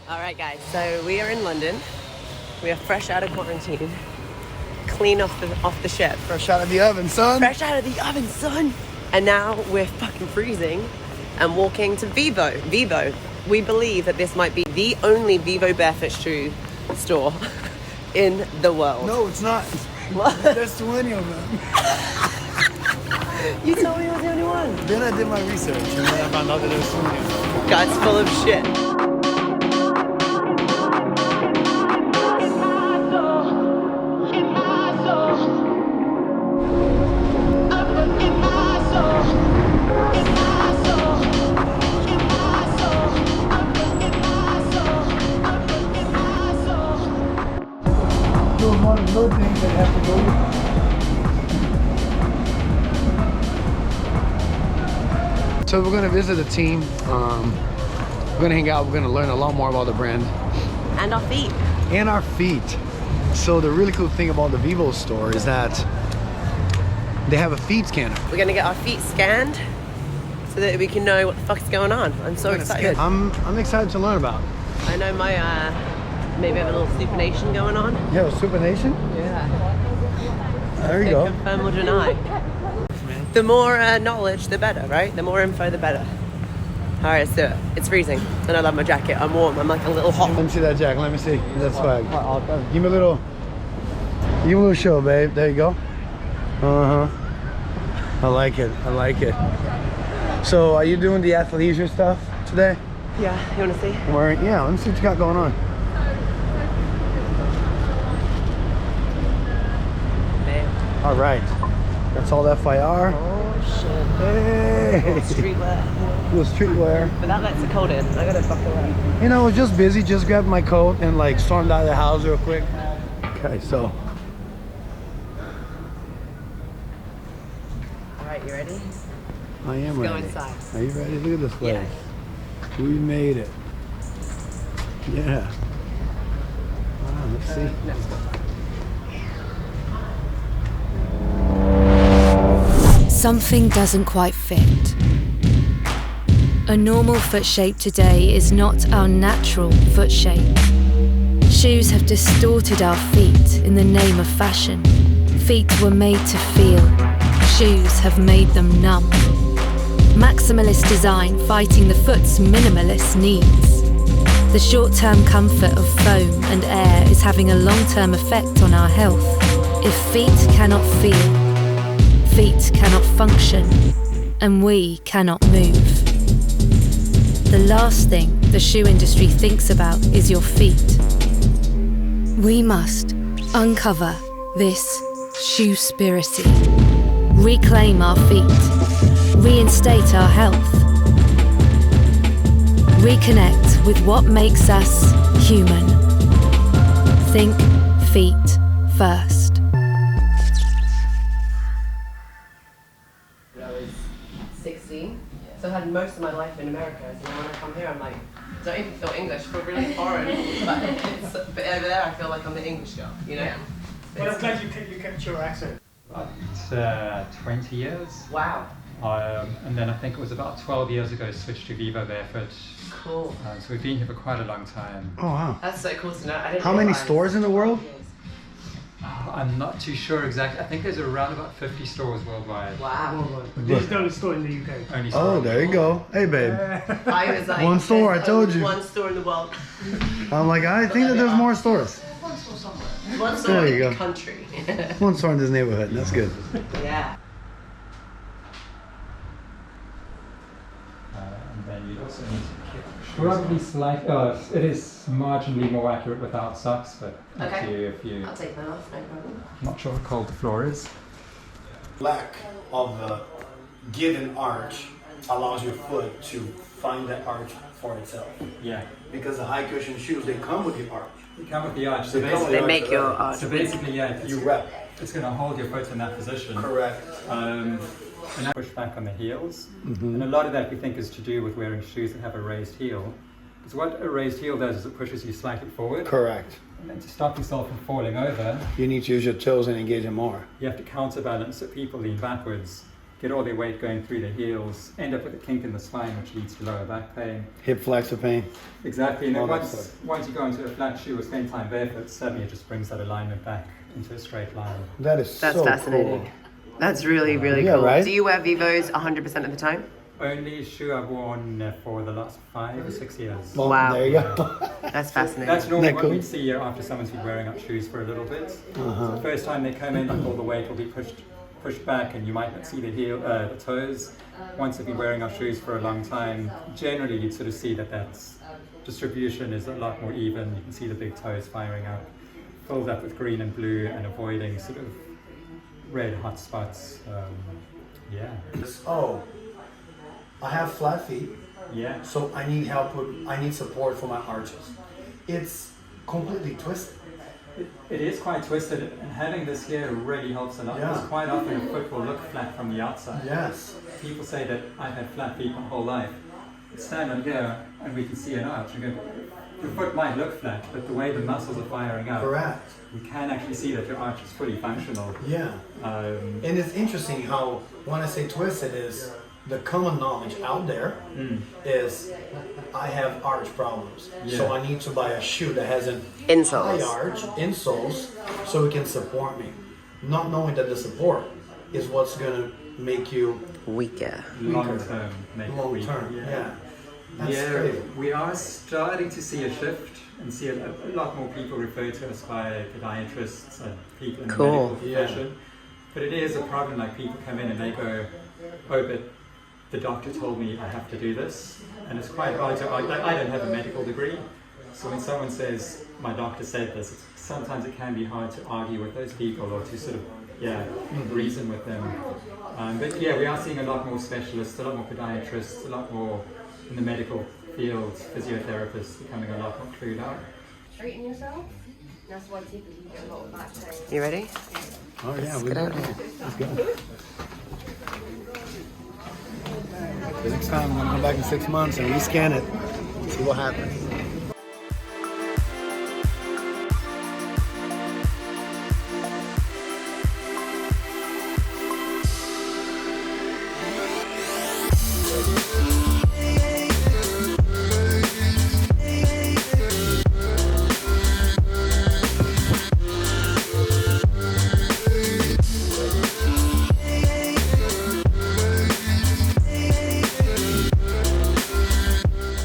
All right, guys, so we are in London. We are fresh out of quarantine, clean off the ship. Fresh out of the oven, son. Fresh out of the oven, son. And now we're fucking freezing and walking to Vivo. We believe that this might be the only Vivo barefoot shoe store in the world. No, it's not. What? There's 20 of them. You told me I was the only one. Then I did my research and then I found out that there was 20. Guy's full of shit. One of those things that have to go with. So we're gonna visit the team. We're gonna hang out. We're gonna learn a lot more about the brand And our feet. and our feet. So the really cool thing about the Vivo store is that they have a feet scanner. We're gonna get our feet scanned so that we can know what the fuck's going on. I'm so excited. I'm excited to learn about. I know my maybe I have a little supination going on. You have a supination? Yeah. There you go. Confirm or deny. The more knowledge, the better, right? The more info, the better. All right, let's do it. It's freezing, and I love my jacket. I'm warm. I'm like a little hot. Let me see that, Jack. Let me see. That's swag. Give me a little show, babe. There you go. I like it. I like it. So, are you doing the athleisure stuff today? Yeah. You want to see? Yeah. Let me see what you got going on. All right, that's all FIR. Oh shit. Hey, Little streetwear. little streetwear. But that lets the cold in. I gotta fuck around. You know, I was just busy, just grabbed my coat and like stormed out of the house real quick. Okay, so. All right, you ready? I am Let's ready. go inside. Are you ready? Look at this place. Yes. We made it. Yeah. Wow, let's see. No. Something doesn't quite fit. A normal foot shape today is not our natural foot shape. Shoes have distorted our feet in the name of fashion. Feet were made to feel. Shoes have made them numb. Maximalist design fighting the foot's minimalist needs. The short-term comfort of foam and air is having a long-term effect on our health. If feet cannot feel, feet cannot function, and we cannot move. The last thing the shoe industry thinks about is your feet. We must uncover this shoe-spiracy, reclaim our feet, reinstate our health, reconnect with what makes us human. Think feet first. So I've had most of my life in America, so when I come here I'm like, I don't even feel English, I feel really foreign. but over there I feel like I'm the English girl, you know? Yeah. Well, I'm glad you kept your accent. About 20 years. Wow. And then I think it was about 12 years ago switched to VivoBarefoot. Cool. So we've been here for quite a long time. Oh, wow. That's so cool to know. I didn't How many realize. stores in the world? I'm not too sure exactly. I think there's around about 50 stores worldwide. Wow. This is the only store in the UK. Only store. Oh, there you go. Hey, babe. I was like, One store, I there's told only you. One store in the world. I'm like, I think that there's more stores. One store There you in go. the country. One store in this neighborhood. That's good. Yeah. And then you also need to probably slightly. It is marginally more accurate without socks, but up Okay. to you if you. I'll take that off, no problem. I'm not sure how cold the floor is. Lack of the given arch allows your foot to find that arch for itself. Yeah. Because the high cushion shoes, they come with the arch. You come with the arch. So They come with They the make arch your already. arch. So basically, yeah, You rep. it's going to hold your foot in that position. Correct. And that push back on the heels. And a lot of that we think is to do with wearing shoes that have a raised heel. Because what a raised heel does is it pushes you slightly forward. Correct. And then to stop yourself from falling over, You need to use your toes and engage them more. you have to counterbalance so people lean backwards. get all their weight going through their heels, end up with a kink in the spine, which leads to lower back pain. Hip flexor pain. Exactly, and then All that once stuff. you go into a flat shoe or spend time barefoot, suddenly it just brings that alignment back into a straight line. That's That's so fascinating. cool. That's really, really Yeah, cool. right? Do you wear Vivos 100% of the time? Only shoe I've worn for the last 5 or 6 years. Well, Wow. there you go. That's fascinating. That's normally Isn't that what we cool? see after someone's been wearing up shoes for a little bit. So the first time they come in, all the weight will be pushed back, and you might not see the toes. Once they've been wearing our shoes for a long time, generally you'd sort of see that distribution is a lot more even. You can see the big toes firing up, filled up with green and blue, and avoiding sort of red hot spots. Oh, I have flat feet, Yeah. so I need I need support for my arches. It's completely twisted. It is quite twisted, and having this here really helps a lot. Yeah. Because quite often a foot will look flat from the outside. Yes. People say that I've had flat feet my whole life. Stand on here and we can see an arch. And go, your foot might look flat, but the way the muscles are firing up, Correct. we can actually see that your arch is fully functional. Yeah. And it's interesting how when I say twisted is the common knowledge out there is I have arch problems. So Yeah. I need to buy a shoe that has an Insoles. high arch, insoles, so it can support me. Not knowing that the support is what's gonna make you Weaker. long term, make it long weak. term. Yeah. That's Yeah, crazy. we are starting to see a shift and see a lot more people refer to us by podiatrists and people in Cool. the medical Yeah. profession. But it is a problem, like people come in and they go, oh, but the doctor told me I have to do this. And it's quite hard to argue. Like, I don't have a medical degree. So when someone says, my doctor said this, sometimes it can be hard to argue with those people or to sort of, reason with them. But yeah, we are seeing a lot more specialists, a lot more podiatrists, a lot more in the medical field, physiotherapists becoming a lot more clued up. Straighten yourself. That's why typically you get a lot of back pain. You ready? Oh yeah, Get out here. let's go. The next time I'm gonna come back in 6 months and rescan it, see what happens.